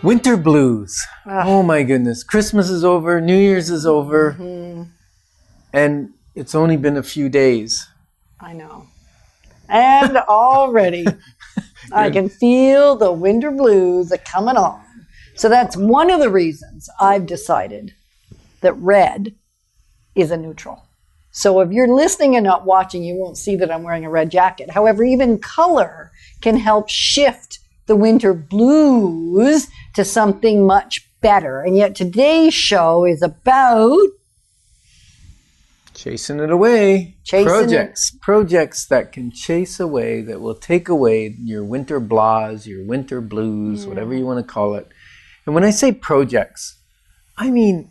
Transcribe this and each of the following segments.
Winter blues. Oh my goodness. Christmas is over. New Year's is over. And it's only been a few days. I know. And already I can feel the winter blues are coming on. So that's one of the reasons I've decided that red is a neutral. So if you're listening and not watching, you won't see that I'm wearing a red jacket. However, even color can help shift the winter blues to something much better. And yet today's show is about chasing it away. Projects that can chase away, that will take away your winter blahs, your winter blues, whatever you want to call it. And when I say projects, I mean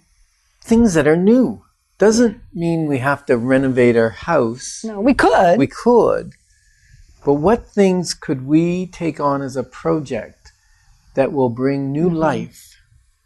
things that are new. Doesn't mean we have to renovate our house. No, we could. We could. But what things could we take on as a project that will bring new life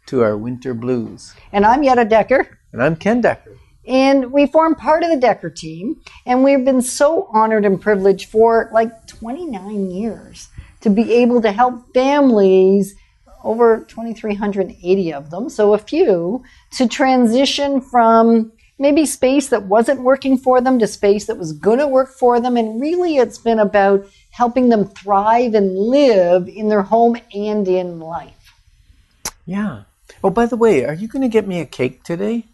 to our winter blues? And I'm Yetta Dekker. And I'm Ken Dekker. And we form part of the DekkerTeam. And we've been so honored and privileged for like 29 years to be able to help families, over 2,380 of them, so a few, to transition from maybe space that wasn't working for them to space that was going to work for them. And really it's been about helping them thrive and live in their home and in life. Yeah. Oh, by the way, are you going to get me a cake today?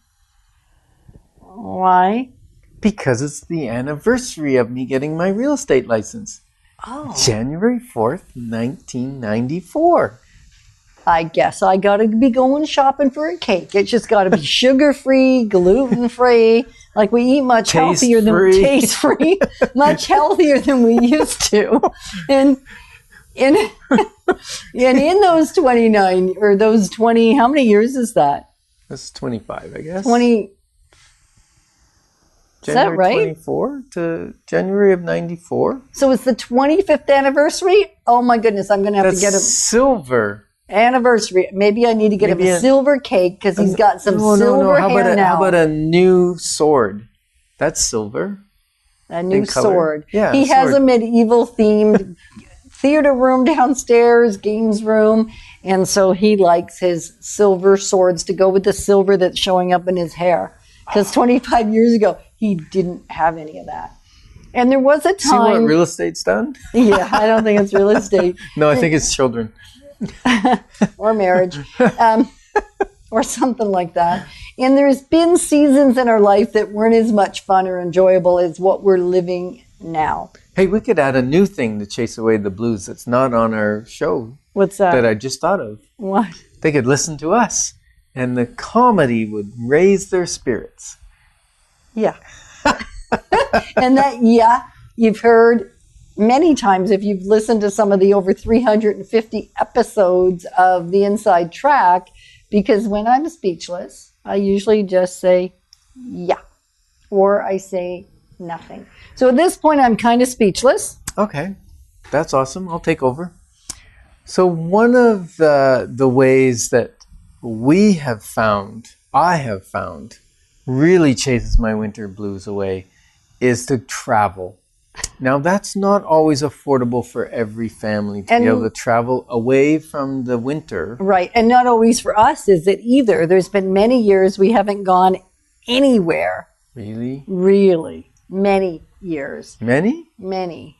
Why? Because it's the anniversary of me getting my real estate license. Oh. January 4th, 1994. I guess I got to be going shopping for a cake. It's just got to be sugar-free, gluten-free. Like we eat much healthier than taste-free, much healthier than we used to. And in those 29 or those 20, how many years is that? That's 25, I guess. 20. January is that right? 24 to January of 94. So it's the 25th anniversary? Oh my goodness, I'm going to have to get a silver anniversary. Maybe I need to get him a silver cake because he's got some silver hair now. How about a new sword? That's silver. A new sword. Yeah, he has a medieval themed theater room downstairs, games room, and so he likes his silver swords to go with the silver that's showing up in his hair. Because 25 years ago, he didn't have any of that. And there was a time... See what real estate's done? Yeah, I don't think it's real estate. No, I think it's children. Or marriage. Or something like that. And there's been seasons in our life that weren't as much fun or enjoyable as what we're living now. Hey, we could add a new thing to chase away the blues that's not on our show. What's that? That I just thought of. What? They could listen to us. And the comedy would raise their spirits. Yeah. And that, you've heard many times if you've listened to some of the over 350 episodes of The Inside Track, because when I'm speechless, I usually just say, yeah, or I say nothing. So at this point, I'm kind of speechless. Okay. That's awesome. I'll take over. So one of the ways that I have found, really chases my winter blues away is to travel. Now, that's not always affordable for every family to be able to travel away from the winter. Right, and not always for us is it either. There's been many years we haven't gone anywhere. Really? Really. Many years. Many? Many.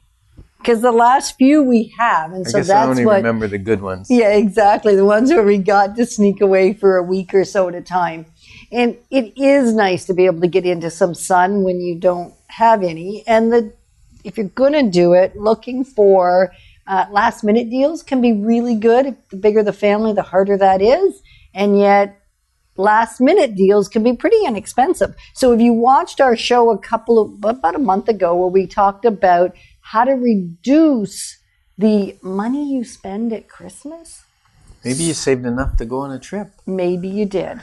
Because the last few we have, and so I guess that's I only what, remember the good ones. Yeah, exactly. The ones where we got to sneak away for a week or so at a time. And it is nice to be able to get into some sun when you don't have any. And if you're going to do it, looking for last minute deals can be really good. The bigger the family, the harder that is. And yet last minute deals can be pretty inexpensive. So if you watched our show about a month ago where we talked about how to reduce the money you spend at Christmas. Maybe you saved enough to go on a trip. Maybe you did.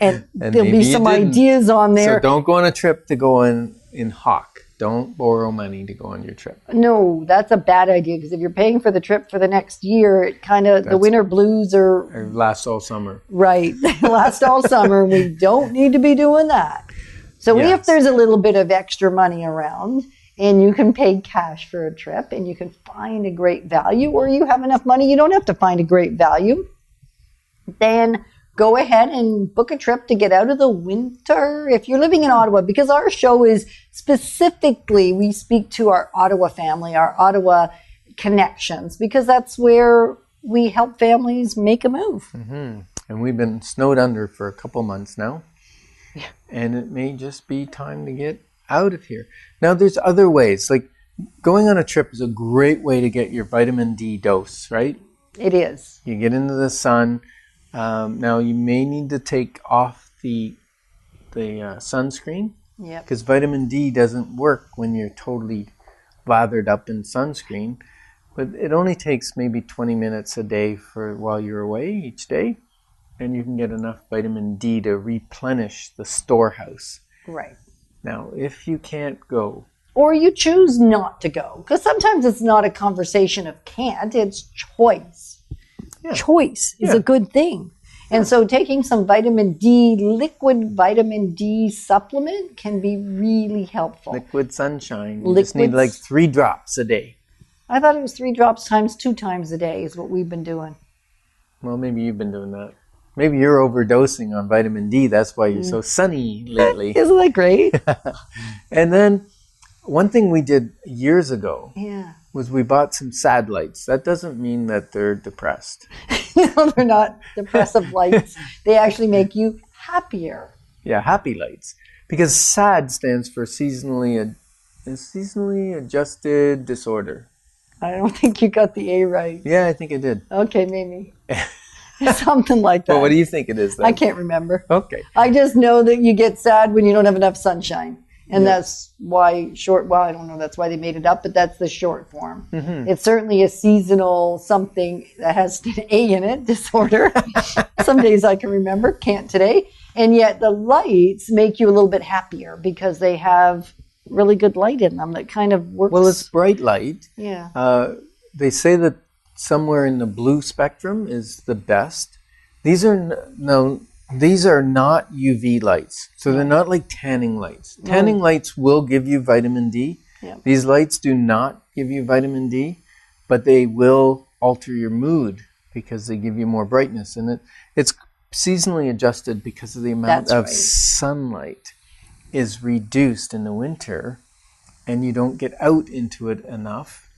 And there'll be some ideas on there. So don't go on a trip to go in hock. Don't borrow money to go on your trip. No, that's a bad idea because if you're paying for the trip for the next year, it kind of, the winter blues are... Last all summer. Right. Last all summer. We don't need to be doing that. So if there's a little bit of extra money around... and you can pay cash for a trip and you can find a great value, or you have enough money, you don't have to find a great value. then go ahead and book a trip to get out of the winter. If you're living in Ottawa, because our show is specifically, we speak to our Ottawa family, our Ottawa connections, because that's where we help families make a move. Mm-hmm. And we've been snowed under for a couple months now. Yeah. And it may just be time to get out of here. Now, there's other ways. Like going on a trip is a great way to get your vitamin D dose, right? It is. You get into the sun. Now, you may need to take off the sunscreen. Yeah. Because vitamin D doesn't work when you're totally lathered up in sunscreen. But it only takes maybe 20 minutes a day for while you're away each day. And you can get enough vitamin D to replenish the storehouse. Right. Now, if you can't go, or you choose not to go, because sometimes it's not a conversation of can't, it's choice. Yeah. Choice is a good thing. And so taking some vitamin D, liquid vitamin D supplement can be really helpful. Liquid sunshine. You just need like 3 drops a day. I thought it was 3 drops times 2 times a day is what we've been doing. Well, maybe you've been doing that. Maybe you're overdosing on vitamin D. That's why you're so sunny lately. Isn't that great? And then one thing we did years ago was we bought some sad lights. That doesn't mean that they're depressed. No, they're not depressive lights. They actually make you happier. Yeah, happy lights. Because SAD stands for seasonally adjusted disorder. I don't think you got the A right. Yeah, I think I did. Okay, maybe. Something like that. Well, what do you think it is then? I can't remember. Okay. I just know that you get sad when you don't have enough sunshine. And that's why I don't know, that's why they made it up, but that's the short form. Mm-hmm. It's certainly a seasonal something that has an A in it, disorder. Some days I can remember, can't today. And yet the lights make you a little bit happier because they have really good light in them that kind of works. Well, it's bright light. Yeah. They say that somewhere in the blue spectrum is the best. These are not UV lights. So they're not like tanning lights. Tanning lights will give you vitamin D. Yeah. These lights do not give you vitamin D, but they will alter your mood because they give you more brightness. And it's seasonally adjusted because of the amount of sunlight is reduced in the winter and you don't get out into it enough.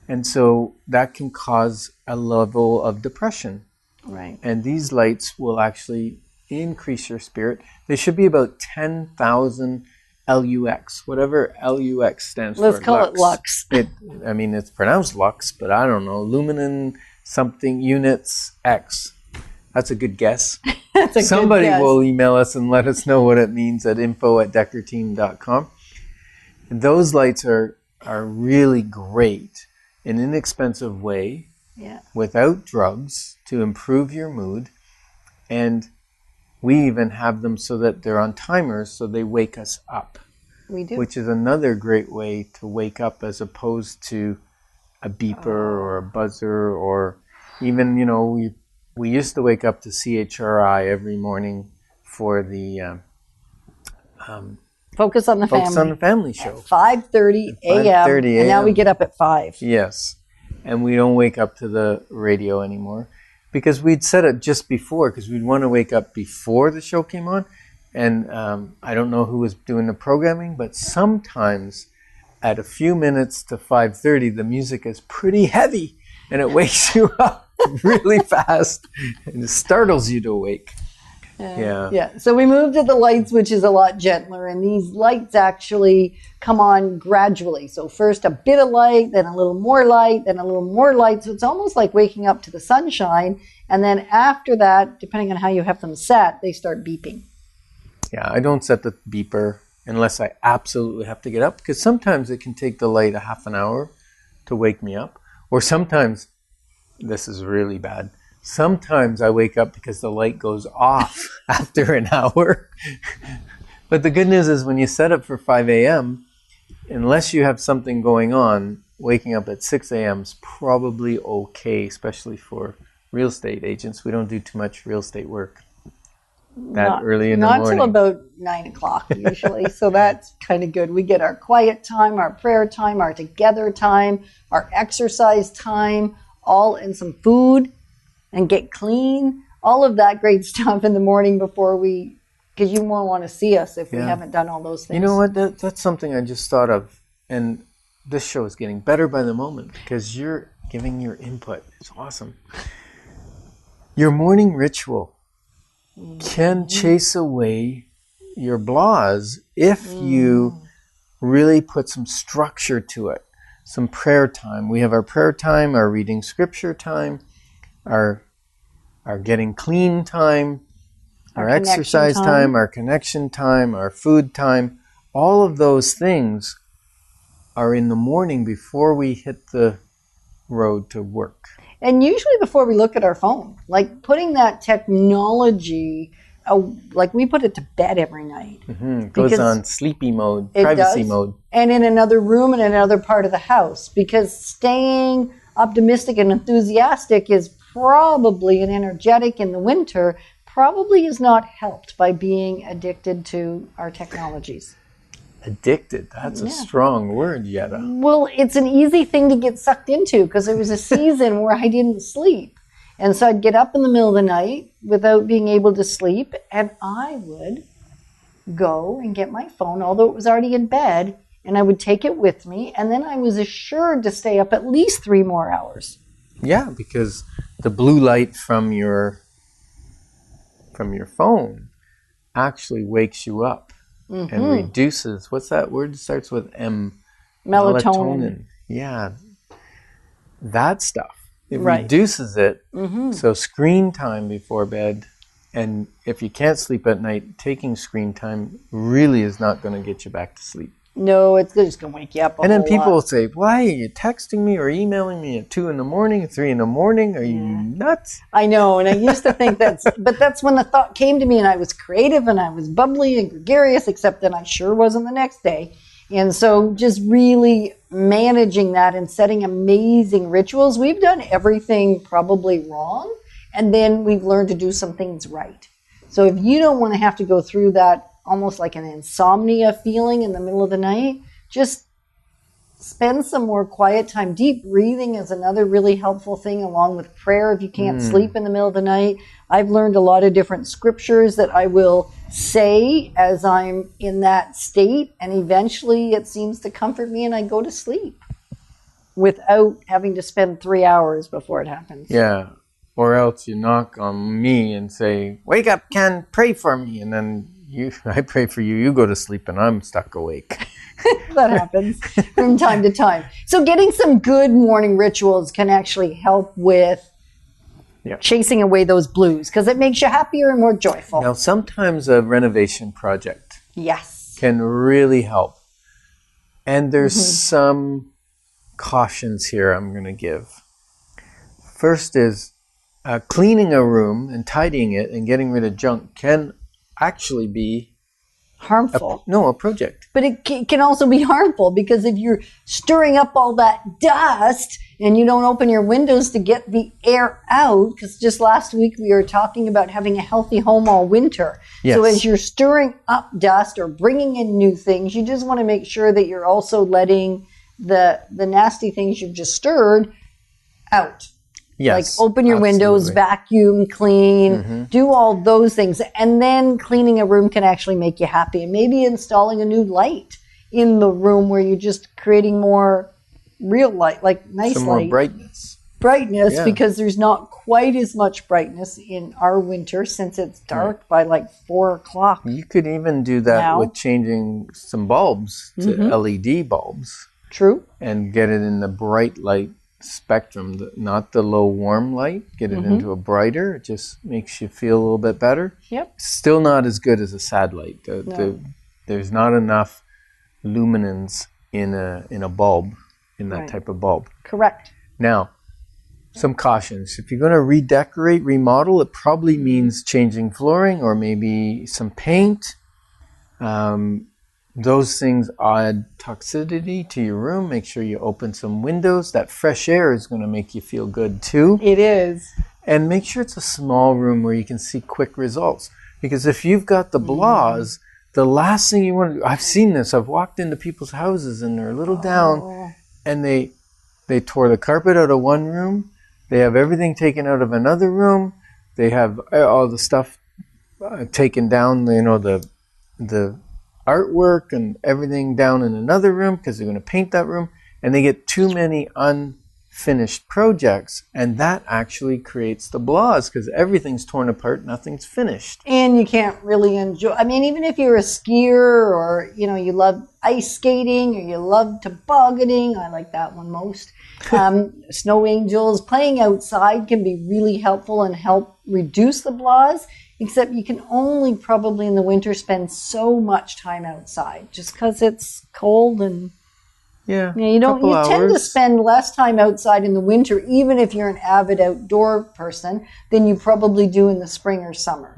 And so that can cause a level of depression. Right. And these lights will actually increase your spirit. They should be about 10,000 LUX, whatever LUX stands for. Let's call it lux. It's pronounced lux, but I don't know. Lumen something units X. That's a good guess. Somebody will email us and let us know what it means at info@DekkerTeam.com. And those lights are really great, an inexpensive way, without drugs, to improve your mood. And we even have them so that they're on timers, so they wake us up. We do. Which is another great way to wake up as opposed to a beeper or a buzzer, or even, we used to wake up to CHRI every morning for the Focus on the Family show. 5:30 a.m. And now we get up at 5. Yes. And we don't wake up to the radio anymore because we'd set it just before, because we'd want to wake up before the show came on. And I don't know who was doing the programming, but sometimes at a few minutes to 5:30, the music is pretty heavy and it wakes you up really fast and it startles you to wake. Yeah. So we moved to the lights, which is a lot gentler, and these lights actually come on gradually. So first a bit of light, then a little more light, then a little more light. So it's almost like waking up to the sunshine. And then after that, depending on how you have them set, they start beeping. Yeah, I don't set the beeper unless I absolutely have to get up, because sometimes it can take the light a half an hour to wake me up. Or sometimes, this is really bad, sometimes I wake up because the light goes off after an hour. But the good news is when you set it for 5 a.m., unless you have something going on, waking up at 6 a.m. is probably okay, especially for real estate agents. We don't do too much real estate work early in the morning. Not till about 9 o'clock usually. So that's kind of good. We get our quiet time, our prayer time, our together time, our exercise time, all in some food, and get clean, all of that great stuff in the morning before because you won't want to see us if we haven't done all those things. You know what? That's something I just thought of. And this show is getting better by the moment because you're giving your input. It's awesome. Your morning ritual can chase away your blahs if you really put some structure to it. Some prayer time. We have our prayer time, our reading scripture time, our getting clean time, our exercise time, our connection time, our food time. All of those things are in the morning before we hit the road to work. And usually before we look at our phone, like putting that technology, like we put it to bed every night. It goes on sleepy mode, privacy mode. And in another room in another part of the house, because staying optimistic and enthusiastic is probably, and energetic in the winter, probably is not helped by being addicted to our technologies. Addicted, that's a strong word, Yetta. Well, it's an easy thing to get sucked into because there was a season where I didn't sleep. And so I'd get up in the middle of the night without being able to sleep, and I would go and get my phone, although it was already in bed, and I would take it with me, and then I was assured to stay up at least 3 more hours. Yeah, because the blue light from your phone actually wakes you up. And reduces, what's that word? It starts with M. Melatonin. Yeah. That stuff. It reduces it. So screen time before bed, and if you can't sleep at night, taking screen time really is not going to get you back to sleep. No, it's just going to wake you up a And then whole people lot. will say, why are you texting me or emailing me at 2 in the morning, 3 in the morning? Are you nuts? I know, and I used to think but that's when the thought came to me, and I was creative and I was bubbly and gregarious, except that I sure wasn't the next day. And so just really managing that and setting amazing rituals. We've done everything probably wrong, and then we've learned to do some things right. So if you don't want to have to go through that almost like an insomnia feeling in the middle of the night, just spend some more quiet time. Deep breathing is another really helpful thing, along with prayer if you can't sleep in the middle of the night. I've learned a lot of different scriptures that I will say as I'm in that state, and eventually it seems to comfort me and I go to sleep without having to spend 3 hours before it happens. Yeah. Or else you knock on me and say, wake up, Ken, pray for me. And then I pray for you, you go to sleep, and I'm stuck awake. That happens from time to time. So getting some good morning rituals can actually help with chasing away those blues, because it makes you happier and more joyful. Now, sometimes a renovation project can really help. And there's some cautions here I'm going to give. First is cleaning a room and tidying it and getting rid of junk can actually be harmful. A project. But it can also be harmful, because if you're stirring up all that dust and you don't open your windows to get the air out, because just last week we were talking about having a healthy home all winter. Yes. So as you're stirring up dust or bringing in new things, you just want to make sure that you're also letting the nasty things you've just stirred out. Yes, like open your windows, vacuum, clean, do all those things. And then cleaning a room can actually make you happy. And maybe installing a new light in the room where you're just creating more real light, like nice some light. More brightness. Because there's not quite as much brightness in our winter since it's dark by like 4 o'clock. You could even do that with changing some bulbs to LED bulbs. True. And get it in the bright light spectrum, not the low warm light. Get it into a brighter. It just makes you feel a little bit better. Yep. Still not as good as a sad light. There's not enough luminance in a bulb, in that type of bulb. Correct. Now, some cautions. If you're going to redecorate, remodel, it probably means changing flooring or maybe some paint. Those things add toxicity to your room. Make sure you open some windows. That fresh air is going to make you feel good too. It is. And make sure it's a small room where you can see quick results. Because if you've got the blahs, the last thing you want to do, I've seen this. I've walked into people's houses and they're a little down, and they tore the carpet out of one room. They have everything taken out of another room. they have all the stuff taken down, the artwork and everything down in another room because they're going to paint that room, and they get too many unfinished projects, and that actually creates the blahs because everything's torn apart, nothing's finished. And you can't really enjoy, I mean, even if you're a skier or, you love ice skating or you love tobogganing, I like that one most. Snow angels, playing outside can be really helpful and help reduce the blahs, except you can only probably in the winter spend so much time outside just because it's cold and yeah, you tend to spend less time outside in the winter, even if you're an avid outdoor person, than you probably do in the spring or summer.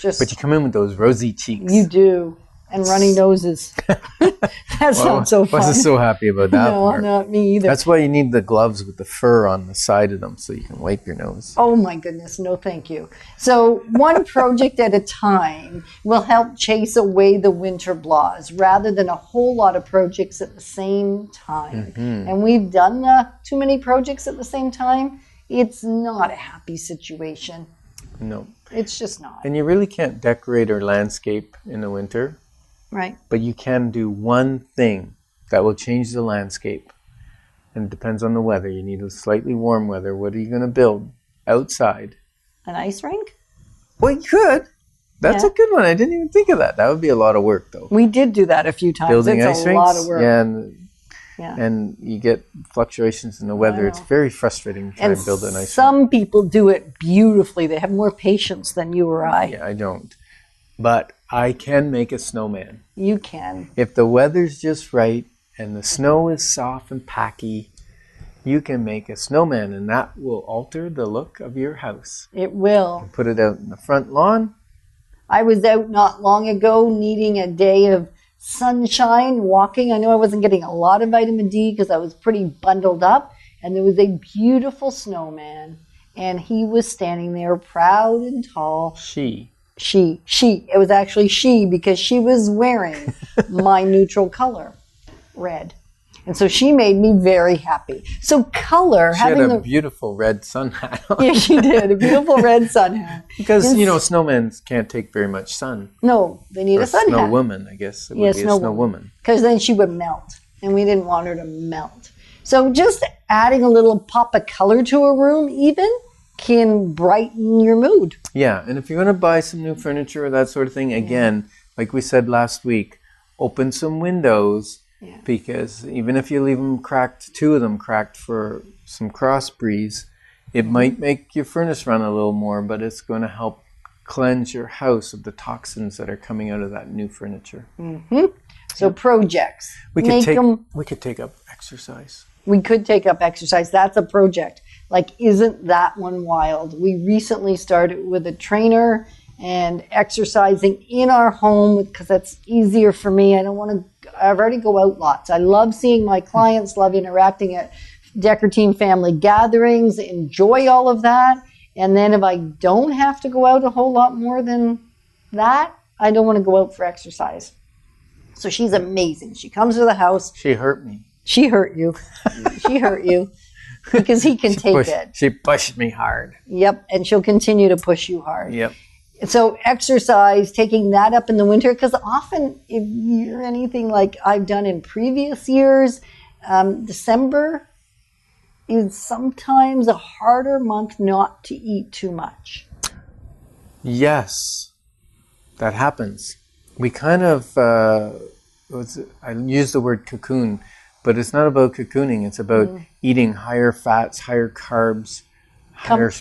But you come in with those rosy cheeks. You do. And runny noses. That's not so fun. I wasn't so happy about that part. No, not me either. That's why you need the gloves with the fur on the side of them so you can wipe your nose. Oh my goodness, no thank you. So one project at a time will help chase away the winter blahs rather than a whole lot of projects at the same time. And we've done too many projects at the same time. It's not a happy situation. No. It's just not. And you really can't decorate or landscape in the winter. Right. But you can do one thing that will change the landscape. And it depends on the weather. You need a slightly warm weather. What are you going to build outside? An ice rink? Well, you could. That's a good one. I didn't even think of that. That would be a lot of work, though. We did do that a few times. Building it's ice a rinks. lot of work. Yeah, and you get fluctuations in the weather. It's very frustrating to try and build an ice rink. Some people do it beautifully. They have more patience than you or I. Yeah, I don't. But I can make a snowman. You can. If the weather's just right and the snow is soft and packy, you can make a snowman, and that will alter the look of your house. It will. Put it out in the front lawn. I was out not long ago needing a day of sunshine, walking. I know I wasn't getting a lot of vitamin D because I was pretty bundled up, and there was a beautiful snowman, and he was standing there proud and tall. She. It was actually she because she was wearing my neutral color, red. And so she made me very happy. So color, she had a beautiful red sun hat on. Yeah, she did. A beautiful red sun hat. Because, snowmen can't take very much sun. No, they need a sun hat. Snow woman, I guess. It would be a snow woman. Because then she would melt. And we didn't want her to melt. So just adding a little pop of color to a room even can brighten your mood. Yeah, and if you're going to buy some new furniture or that sort of thing, again, like we said last week, open some windows. Yeah. Because even if you leave them cracked, two of them cracked for some cross breeze, it might make your furnace run a little more, but it's going to help cleanse your house of the toxins that are coming out of that new furniture. So projects. We could take up exercise. We could take up exercise. That's a project. Like, isn't that one wild? We recently started with a trainer and exercising in our home because that's easier for me. I already go out lots. I love seeing my clients, love interacting at DekkerTeam family gatherings, enjoy all of that. And then if I don't have to go out a whole lot more than that, I don't want to go out for exercise. So she's amazing. She comes to the house. She hurt me. She hurt you. She hurt you because he can take it. She pushed me hard. Yep. And she'll continue to push you hard. Yep. So exercise, taking that up in the winter, because often if you're anything like I've done in previous years, December is sometimes a harder month not to eat too much. Yes, that happens. We kind of, I use the word cocoon, but it's not about cocooning. It's about eating higher fats, higher carbs,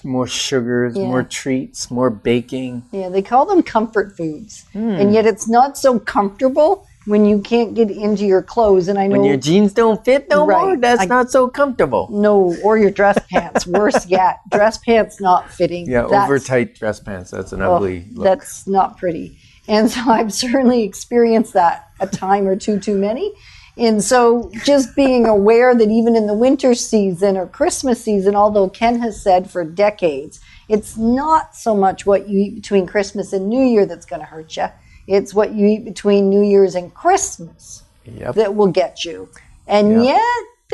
more sugars, more treats, more baking. Yeah, they call them comfort foods. And yet it's not so comfortable when you can't get into your clothes. And I know when your jeans don't fit no more, that's not so comfortable. No, or your dress pants. Worse yet, dress pants not fitting. Yeah, over tight dress pants. That's an ugly look. That's not pretty. And so I've certainly experienced that a time or two too many. And so just being aware that even in the winter season or Christmas season, although Ken has said for decades, it's not so much what you eat between Christmas and New Year that's going to hurt you. It's what you eat between New Year's and Christmas that will get you. And yet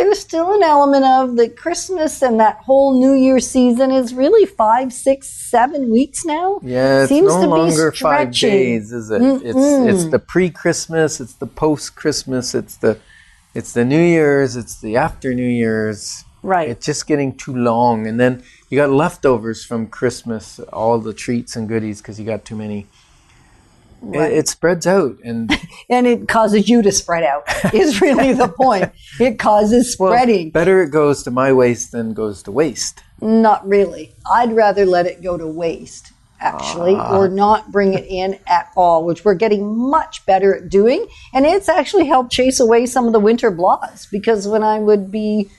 there's still an element of the Christmas and that whole New Year season is really 5, 6, 7 weeks now. Yeah, it's no longer 5 days, is it? It's the pre-Christmas, it's the post-Christmas, it's the New Year's, it's the after New Year's. Right. It's just getting too long. And then you got leftovers from Christmas, all the treats and goodies because you got too many. Right. It spreads out. And it causes you to spread out is really the point. It causes spreading. Well, better it goes to my waste than goes to waste. Not really. I'd rather let it go to waste, actually, or not bring it in at all, which we're getting much better at doing. And it's actually helped chase away some of the winter blahs, because when I would be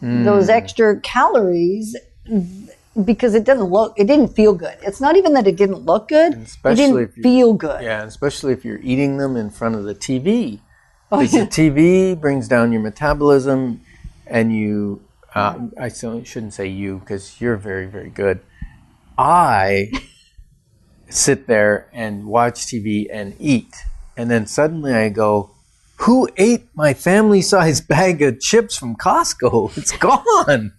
those extra calories, because it didn't feel good. It's not even that it didn't look good, it didn't feel good. Yeah, especially if you're eating them in front of the TV. Because the TV brings down your metabolism, and you, I shouldn't say you, because you're very, very good. I sit there and watch TV and eat, and then suddenly I go, who ate my family-sized bag of chips from Costco? It's gone.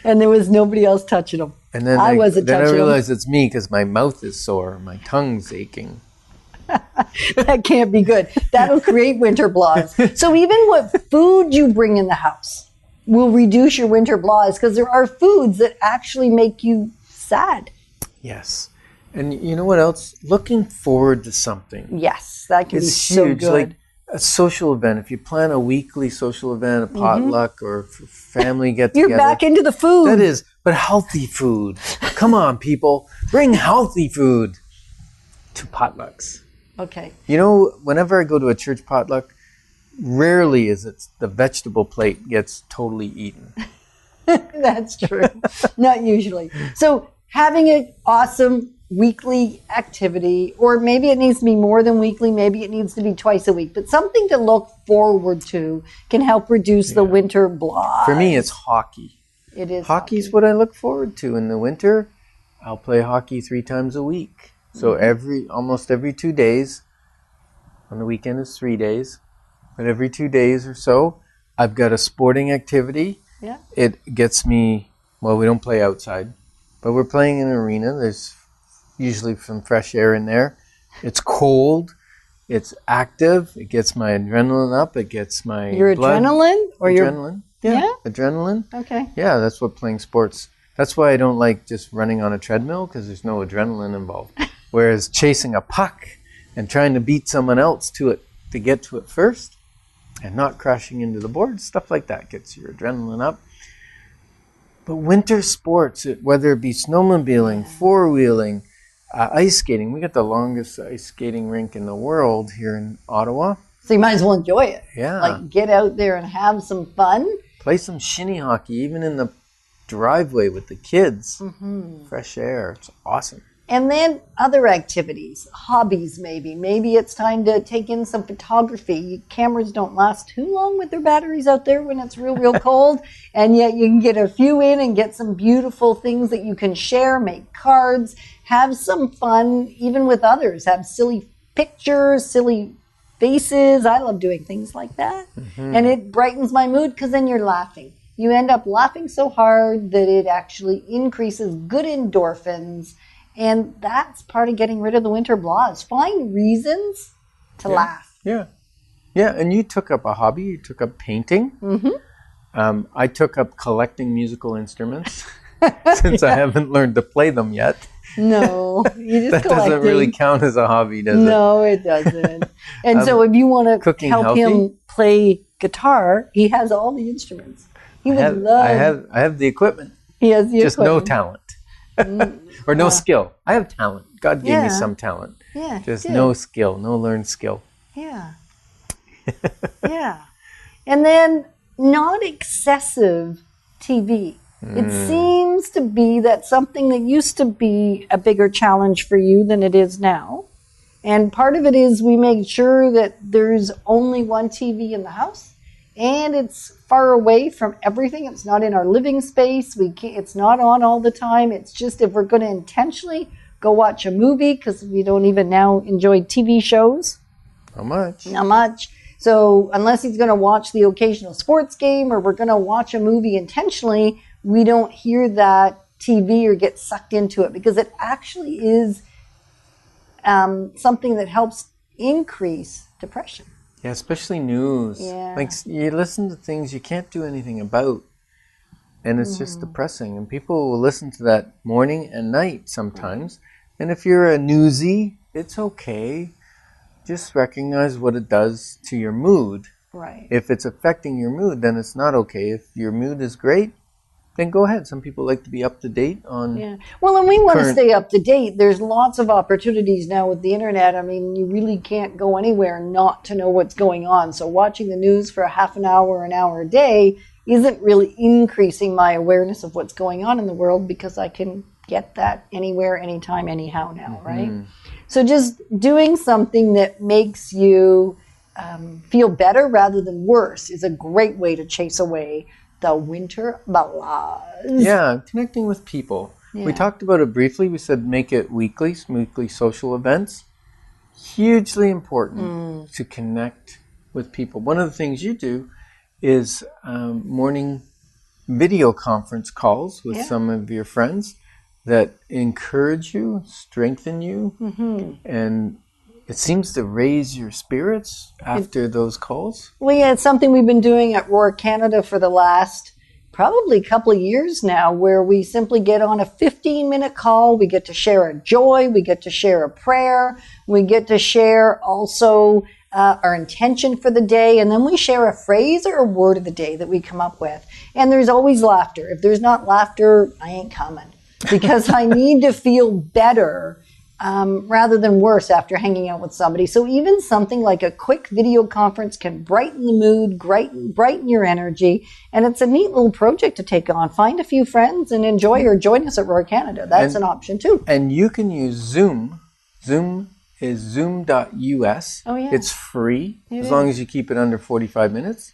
And there was nobody else touching them. And then I realize it's me because my mouth is sore, my tongue's aching. That can't be good. That'll create winter blahs. So even what food you bring in the house will reduce your winter blahs, because there are foods that actually make you sad. Yes. And you know what else? Looking forward to something. Yes, that can be so huge. good. Like a social event. If you plan a weekly social event, a potluck, or family get-together. You're back into the food. That is, but healthy food. Come on, people. Bring healthy food to potlucks. Okay. You know, whenever I go to a church potluck, rarely is it the vegetable plate gets totally eaten. That's true. Not usually. So having an awesome weekly activity, or maybe it needs to be more than weekly, maybe it needs to be twice a week, but something to look forward to can help reduce the winter blah. For me, it's hockey. It is. Hockey's what I look forward to. In the winter, I'll play hockey 3 times a week. So almost every 2 days. On the weekend is 3 days. But every 2 days or so, I've got a sporting activity. Yeah. It gets me, well, we don't play outside, but we're playing in an arena. There's usually some fresh air in there. It's cold. It's active. It gets my adrenaline up. It gets my your blood. Adrenaline? Or adrenaline. Yeah. Adrenaline. Okay. Yeah, that's what playing sports. That's why I don't like just running on a treadmill, because there's no adrenaline involved. Whereas chasing a puck and trying to beat someone else to it, to get to it first, and not crashing into the board, stuff like that gets your adrenaline up. But winter sports, whether it be snowmobiling, four-wheeling, ice skating. We got the longest ice skating rink in the world here in Ottawa. So you might as well enjoy it. Yeah. Like get out there and have some fun. Play some shinny hockey, even in the driveway with the kids. Fresh air. It's awesome. And then other activities, hobbies maybe. Maybe it's time to take in some photography. Cameras don't last too long with their batteries out there when it's real, real cold. And yet you can get a few in and get some beautiful things that you can share, make cards, have some fun, even with others. Have silly pictures, silly faces. I love doing things like that. And it brightens my mood because then you're laughing. You end up laughing so hard that it actually increases good endorphins. And that's part of getting rid of the winter blahs. Find reasons to laugh. Yeah. Yeah, and you took up a hobby. You took up painting. I took up collecting musical instruments since I haven't learned to play them yet. No, you just that collecting. Doesn't really count as a hobby, does it? No, it doesn't. And so if you want to help him play guitar, he has all the instruments. He would love. I have the equipment. He has the just equipment. no talent. Or no skill. I have talent. God gave me some talent. Yeah. Just no skill, no learned skill. Yeah. Yeah. And then not excessive TV. It seems to be that something that used to be a bigger challenge for you than it is now. And part of it is we make sure that there's only one TV in the house. And it's far away from everything. It's not in our living space. It's not on all the time. It's just if we're going to intentionally go watch a movie, because we don't even now enjoy TV shows. Not much. Not much. So unless he's going to watch the occasional sports game or we're going to watch a movie intentionally, we don't hear that TV or get sucked into it, because it actually is something that helps increase depression. Yeah, especially news. Yeah. Like, you listen to things you can't do anything about, and it's just depressing. And people will listen to that morning and night sometimes. And if you're a newsie, it's okay. Just recognize what it does to your mood. Right. If it's affecting your mood, then it's not okay. If your mood is great, then go ahead. Some people like to be up to date on... Yeah. Well, and we want to stay up to date. There's lots of opportunities now with the internet. I mean, you really can't go anywhere not to know what's going on. So watching the news for a half an hour a day isn't really increasing my awareness of what's going on in the world, because I can get that anywhere, anytime, anyhow now, right? So just doing something that makes you feel better rather than worse is a great way to chase away the winter blues. Yeah, connecting with people. Yeah. We talked about it briefly. We said make it weekly social events. Hugely important to connect with people. One of the things you do is morning video conference calls with some of your friends that encourage you, strengthen you, and it seems to raise your spirits after those calls. Well, yeah, it's something we've been doing at Roar Canada for the last probably couple of years now, where we simply get on a 15-minute call. We get to share a joy. We get to share a prayer. We get to share also our intention for the day. And then we share a phrase or a word of the day that we come up with. And there's always laughter. If there's not laughter, I ain't coming. Because I need to feel better rather than worse after hanging out with somebody. So even something like a quick video conference can brighten the mood, brighten your energy, and it's a neat little project to take on. Find a few friends and enjoy, or join us at Roar Canada. That's an option too. And you can use Zoom. Zoom is zoom.us. Oh, yeah. It's free as long as you keep it under 45 minutes.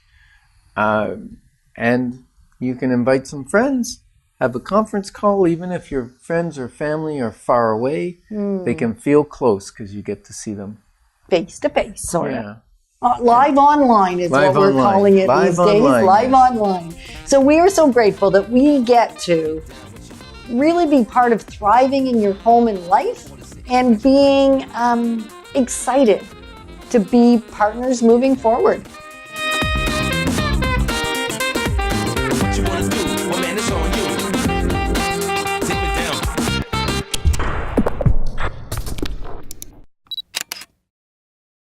And you can invite some friends. Have a conference call. Even if your friends or family are far away, they can feel close because you get to see them. Face to face, sort of. Live online is live what we're online. calling it live these online, days. Live online. So we are so grateful that we get to really be part of thriving in your home and life, and being excited to be partners moving forward.